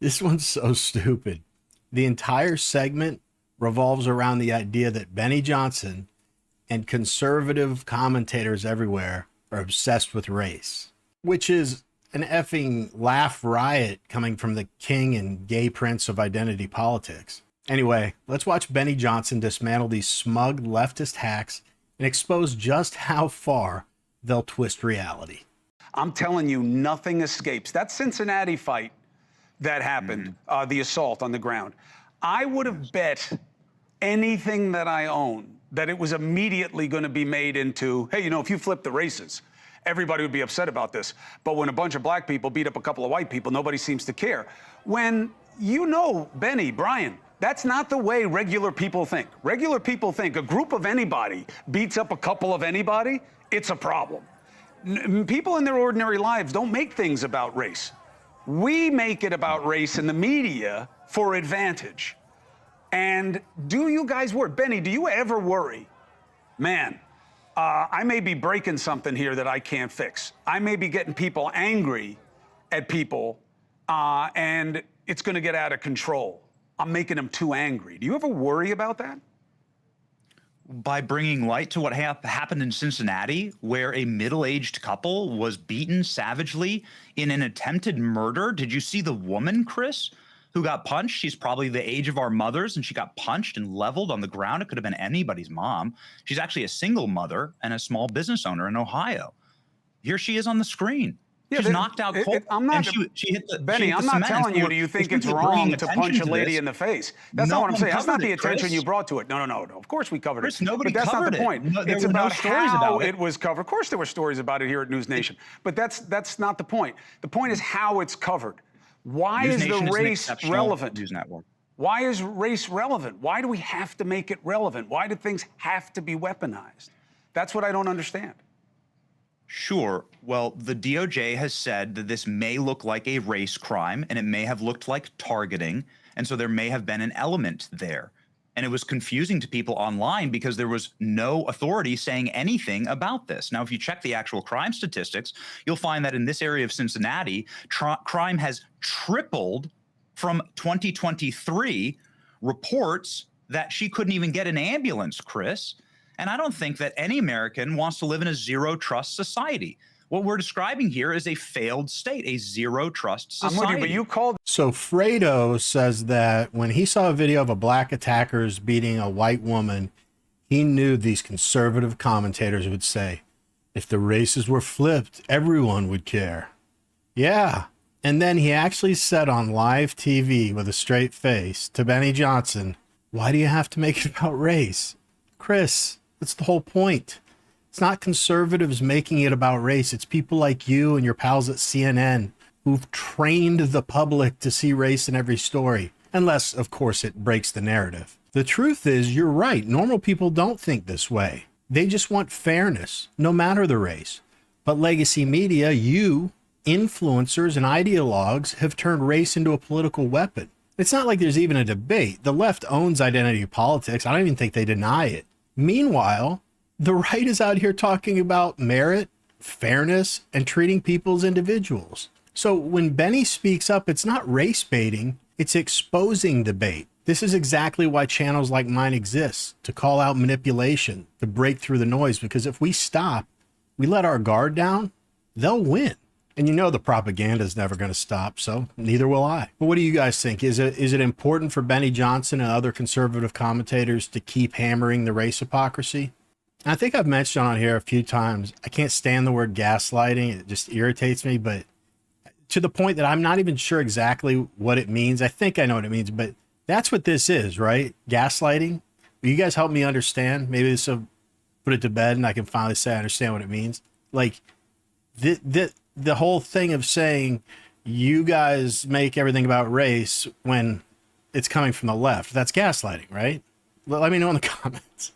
This one's so stupid. The entire segment revolves around the idea that Benny Johnson and conservative commentators everywhere are obsessed with race, which is an effing laugh riot coming from the king and gay prince of identity politics. Anyway, let's watch Benny Johnson dismantle these smug leftist hacks and expose just how far they'll twist reality. I'm telling you, nothing escapes. That Cincinnati fight that happened, the assault on the ground, I would have bet anything that I own that it was immediately going to be made into, hey, you know, if you flip the races, everybody would be upset about this. But when a bunch of black people beat up a couple of white people, nobody seems to care. When you know, Benny, Brian, that's not the way regular people think. Regular people think a group of anybody beats up a couple of anybody, it's a problem. People in their ordinary lives don't make things about race. We make it about race in the media for advantage. And do you guys worry? Benny, do you ever worry? Man, I may be breaking something here that I can't fix. I may be getting people angry at people, and it's going to get out of control. I'm making them too angry. Do you ever worry about that? By bringing light to what happened in Cincinnati, where a middle-aged couple was beaten savagely in an attempted murder. Did you see the woman, Chris, who got punched? She's probably the age of our mothers, and she got punched and leveled on the ground. It could have been anybody's mom. She's actually a single mother and a small business owner in Ohio. Here she is on the screen. Yeah, she's knocked out cold. I'm not, she hit the, Benny, I'm not telling you, do you think it's wrong to punch a lady in the face? That's not what I'm saying. That's not the attention you brought to it. No. Of course we covered it. Nobody but that's not the point. It's about how it was covered. Of course there were stories about it here at NewsNation. But that's not the point. The point is how it's covered. Why is the race relevant? News network. Why is race relevant? Why do we have to make it relevant? Why do things have to be weaponized? That's what I don't understand. Sure. Well, the DOJ has said that this may look like a race crime, and it may have looked like targeting, and so there may have been an element there. And it was confusing to people online because there was no authority saying anything about this. Now, if you check the actual crime statistics, you'll find that in this area of Cincinnati, crime has tripled from 2023. Reports that she couldn't even get an ambulance, Chris. And I don't think that any American wants to live in a zero-trust society. What we're describing here is a failed state, a zero-trust society. I'm with you, but you called... So Fredo says that when he saw a video of a black attackers beating a white woman, he knew these conservative commentators would say, if the races were flipped, everyone would care. Yeah. And then he actually said on live TV with a straight face to Benny Johnson, why do you have to make it about race? Chris, that's the whole point. It's not conservatives making it about race. It's people like you and your pals at CNN who've trained the public to see race in every story. Unless, of course, it breaks the narrative. The truth is, you're right. Normal people don't think this way. They just want fairness, no matter the race. But legacy media, you, influencers and ideologues have turned race into a political weapon. It's not like there's even a debate. The left owns identity politics. I don't even think they deny it. Meanwhile, the right is out here talking about merit, fairness, and treating people as individuals. So when Benny speaks up, it's not race baiting, it's exposing debate. This is exactly why channels like mine exist, to call out manipulation, to break through the noise, because if we stop, we let our guard down, they'll win. And you know the propaganda is never going to stop, so neither will I. But what do you guys think? Is it important for Benny Johnson and other conservative commentators to keep hammering the race hypocrisy? I think I've mentioned on here a few times, I can't stand the word gaslighting. It just irritates me, but to the point that I'm not even sure exactly what it means. I think I know what it means, but that's what this is, right? Gaslighting. Will you guys help me understand? Maybe this will put it to bed and I can finally say I understand what it means. Like the whole thing of saying you guys make everything about race when it's coming from the left. That's gaslighting, right? Let me know in the comments.